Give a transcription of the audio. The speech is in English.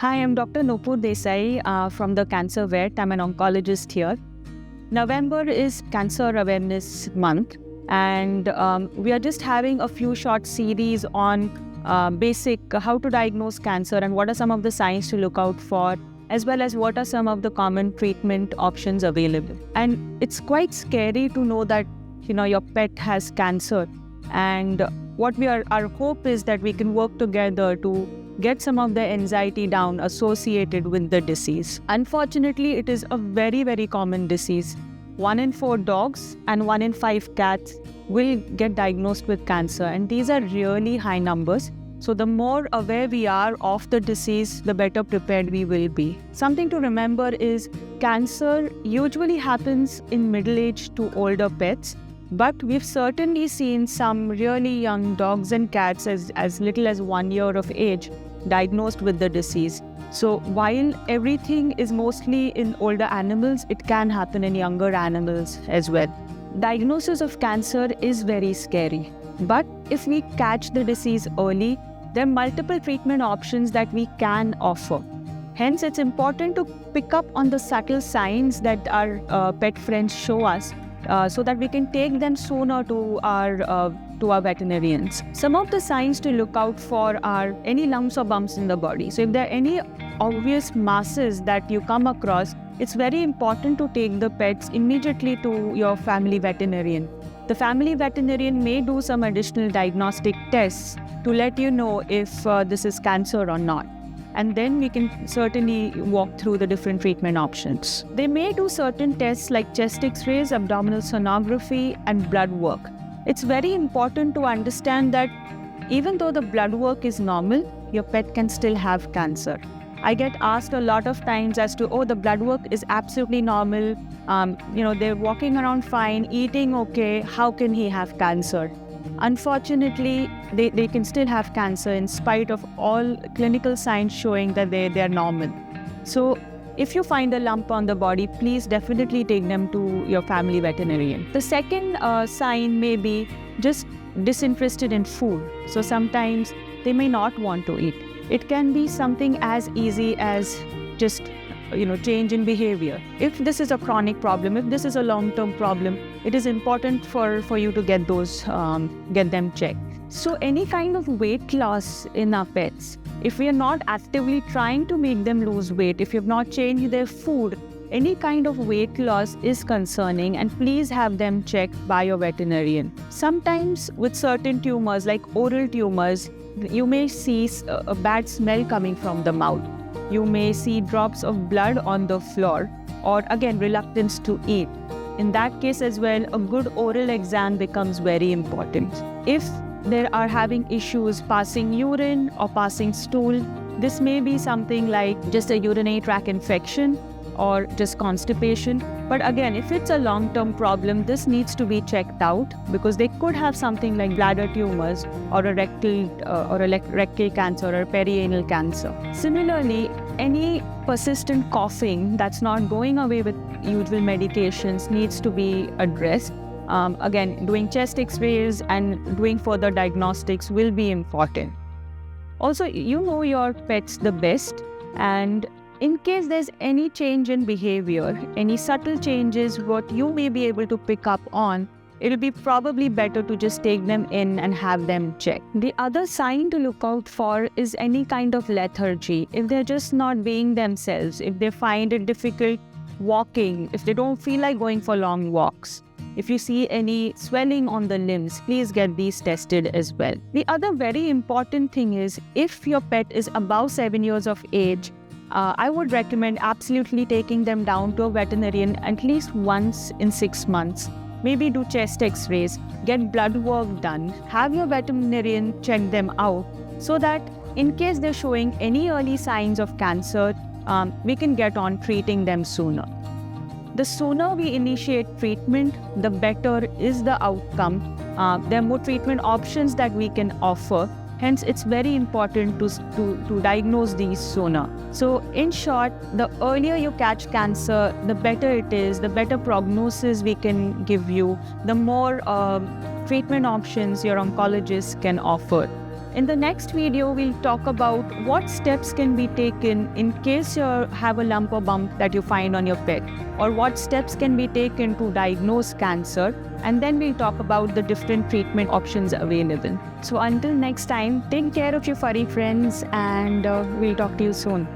Hi, I'm Dr. Nupur Desai from the Cancer Vet. I'm an oncologist here. November is Cancer Awareness Month, and we are just having a few short series on basic how to diagnose cancer and what are some of the signs to look out for, as well as what are some of the common treatment options available. And it's quite scary to know that your pet has cancer, and our hope is that we can work together to get some of the anxiety down associated with the disease. Unfortunately, it is a very, very common disease. 1 in 4 dogs and 1 in 5 cats will get diagnosed with cancer, and these are really high numbers. So the more aware we are of the disease, the better prepared we will be. Something to remember is cancer usually happens in middle-aged to older pets, but we've certainly seen some really young dogs and cats as little as 1 year of age diagnosed with the disease. So while everything is mostly in older animals, it can happen in younger animals as well. Diagnosis of cancer is very scary, but if we catch the disease early, there are multiple treatment options that we can offer. Hence, it's important to pick up on the subtle signs that our pet friends show us so that we can take them sooner to our veterinarians. Some of the signs to look out for are any lumps or bumps in the body. So if there are any obvious masses that you come across, it's very important to take the pets immediately to your family veterinarian. The family veterinarian may do some additional diagnostic tests to let you know if this is cancer or not. And then we can certainly walk through the different treatment options. They may do certain tests like chest x-rays, abdominal sonography, and blood work. It's very important to understand that even though the blood work is normal, your pet can still have cancer. I get asked a lot of times as to, the blood work is absolutely normal. They're walking around fine, eating okay. How can he have cancer? Unfortunately, they can still have cancer in spite of all clinical signs showing that they are normal. So if you find a lump on the body, please definitely take them to your family veterinarian. The second sign may be just disinterested in food. So sometimes they may not want to eat. It can be something as easy as just change in behavior. If this is a chronic problem, if this is a long-term problem, it is important for you to get them checked. So any kind of weight loss in our pets, if we are not actively trying to make them lose weight, if you have not changed their food, any kind of weight loss is concerning, and please have them checked by your veterinarian. Sometimes with certain tumors like oral tumors, you may see a bad smell coming from the mouth. You may see drops of blood on the floor, or again, reluctance to eat. In that case as well, a good oral exam becomes very important. If they are having issues passing urine or passing stool, this may be something like just a urinary tract infection or just constipation. But again, if it's a long-term problem, this needs to be checked out because they could have something like bladder tumors or a rectal cancer or perianal cancer. Similarly, any persistent coughing that's not going away with usual medications needs to be addressed. Again, doing chest x-rays and doing further diagnostics will be important. Also, you know your pets the best, and in case there's any change in behavior, any subtle changes, what you may be able to pick up on, it'll be probably better to just take them in and have them checked. The other sign to look out for is any kind of lethargy. If they're just not being themselves, if they find it difficult walking, if they don't feel like going for long walks, if you see any swelling on the limbs, please get these tested as well. The other very important thing is if your pet is above 7 years of age, I would recommend absolutely taking them down to a veterinarian at least once in 6 months. Maybe do chest x-rays, get blood work done, have your veterinarian check them out so that in case they're showing any early signs of cancer, we can get on treating them sooner. The sooner we initiate treatment, the better is the outcome. There are more treatment options that we can offer. Hence, it's very important to diagnose these sooner. So, in short, the earlier you catch cancer, the better it is, the better prognosis we can give you, the more treatment options your oncologist can offer. In the next video, we'll talk about what steps can be taken in case you have a lump or bump that you find on your pet, or what steps can be taken to diagnose cancer, and then we'll talk about the different treatment options available. So until next time, take care of your furry friends, and we'll talk to you soon.